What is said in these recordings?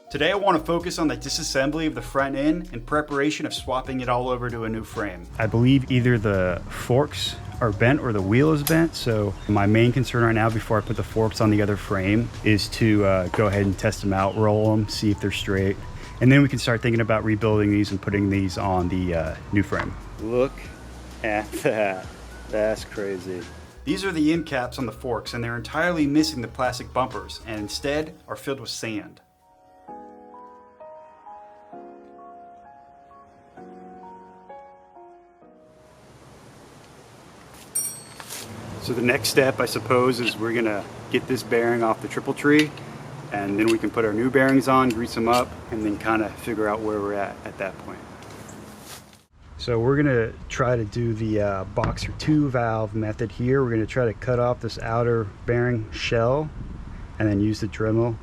Today I want to focus on the disassembly of the front end in preparation of swapping it all over to a new frame. I believe either the forks are bent or the wheel is bent, so my main concern right now before I put the forks on the other frame is to go ahead and test them out, roll them, see if they're straight, and then we can start thinking about rebuilding these and putting these on the new frame. Look at that. That's crazy. These are the end caps on the forks, and they're entirely missing the plastic bumpers and instead are filled with sand. So the next step, I suppose, is we're gonna get this bearing off the triple tree, and then we can put our new bearings on, grease them up, and then kind of figure out where we're at that point. So we're gonna try to do the boxer 2 valve method here. We're gonna try to cut off this outer bearing shell and then use the Dremel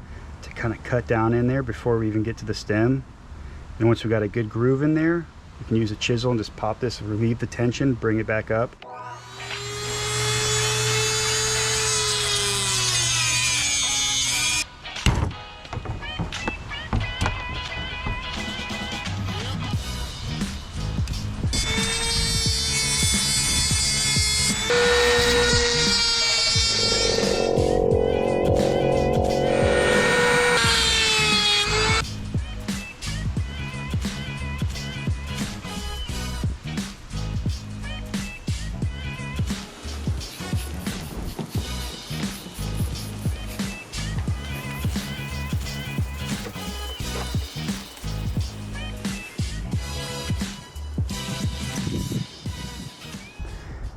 to kind of cut down in there before we even get to the stem. And once we got a good groove in there, we can use a chisel and just pop this, relieve the tension, bring it back up.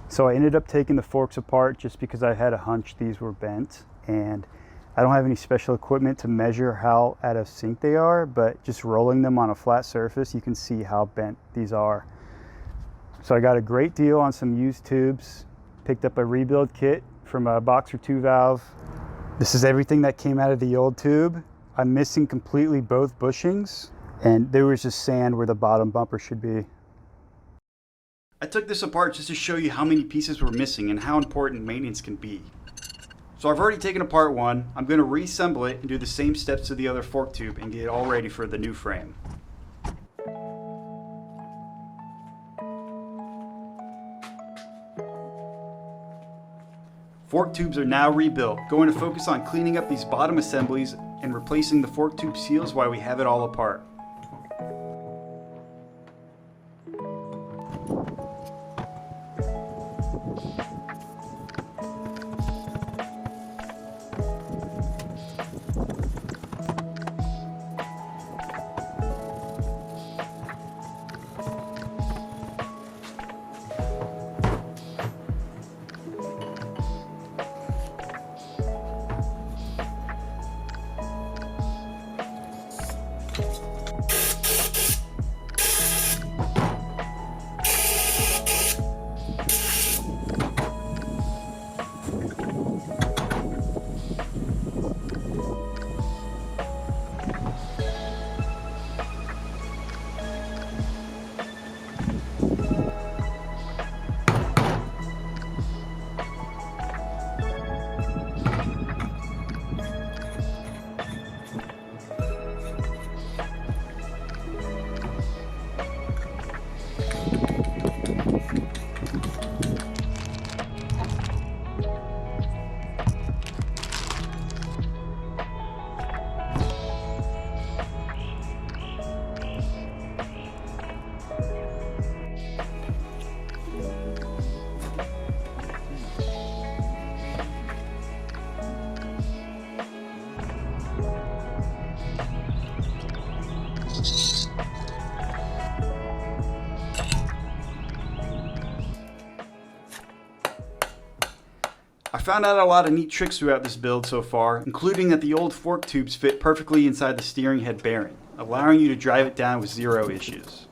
So I ended up taking the forks apart just because I had a hunch these were bent, and I don't have any special equipment to measure how out of sync they are, but just rolling them on a flat surface, you can see how bent these are. So I got a great deal on some used tubes, picked up a rebuild kit from a boxer 2 valve. This is everything that came out of the old tube. I'm missing completely both bushings, and there was just sand where the bottom bumper should be. I took this apart just to show you how many pieces were missing and how important maintenance can be. So I've already taken apart one. I'm going to reassemble it and do the same steps to the other fork tube and get it all ready for the new frame. Fork tubes are now rebuilt. Going to focus on cleaning up these bottom assemblies and replacing the fork tube seals while we have it all apart. I found out a lot of neat tricks throughout this build so far, including that the old fork tubes fit perfectly inside the steering head bearing, allowing you to drive it down with zero issues.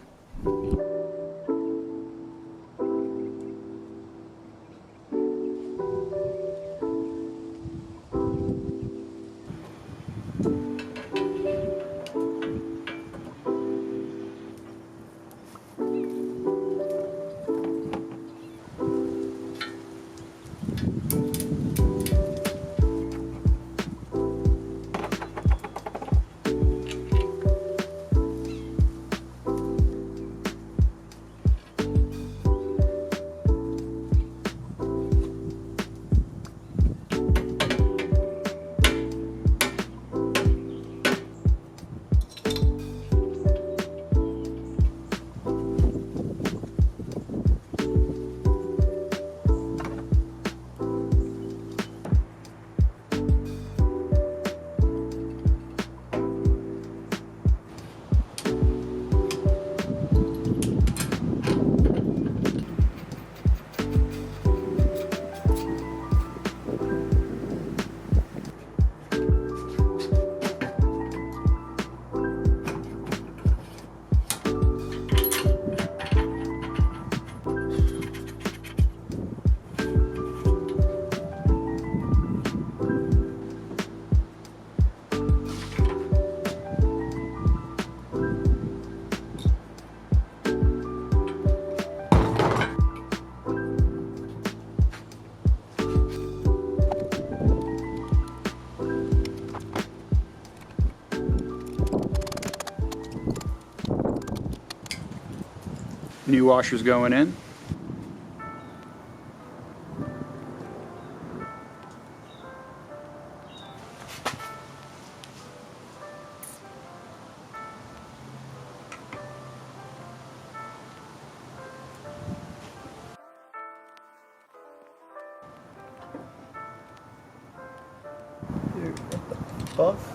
new washers going in. Above.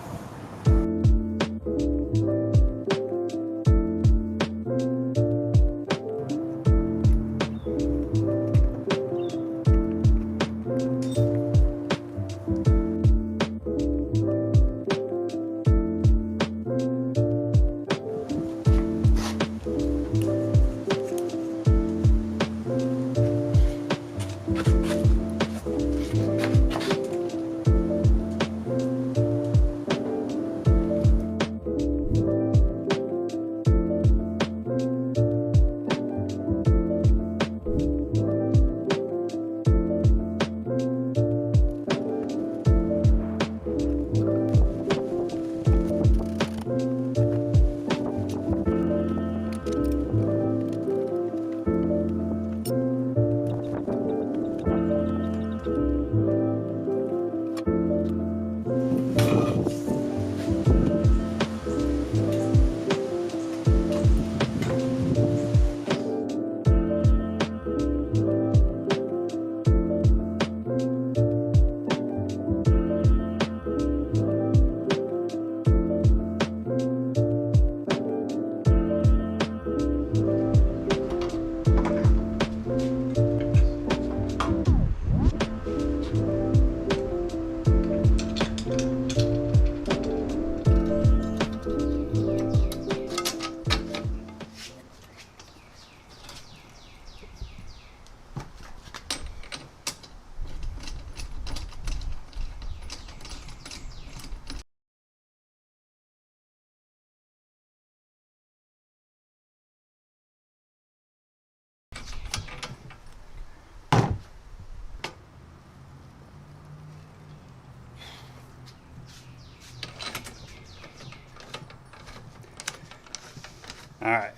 Alright,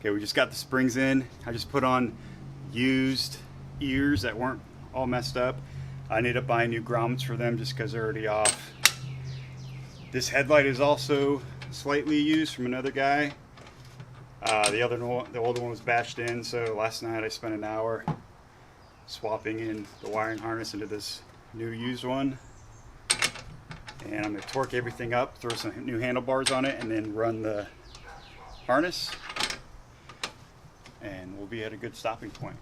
okay, we just got the springs in. I just put on used ears that weren't all messed up. I ended up buying new grommets for them just because they're already off. This headlight is also slightly used from another guy. The older one was bashed in, so last night I spent an hour swapping in the wiring harness into this new used one. And I'm going to torque everything up, throw some new handlebars on it, and then run the harness, and we'll be at a good stopping point.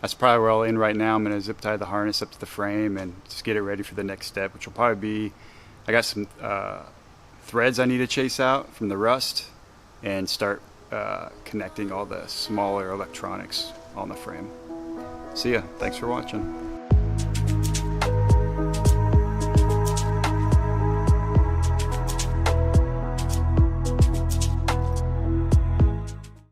That's probably where I'll end right now. I'm going to zip tie the harness up to the frame and just get it ready for the next step, which will probably be, I got some threads I need to chase out from the rust and start connecting all the smaller electronics on the frame. See ya. Thanks for watching.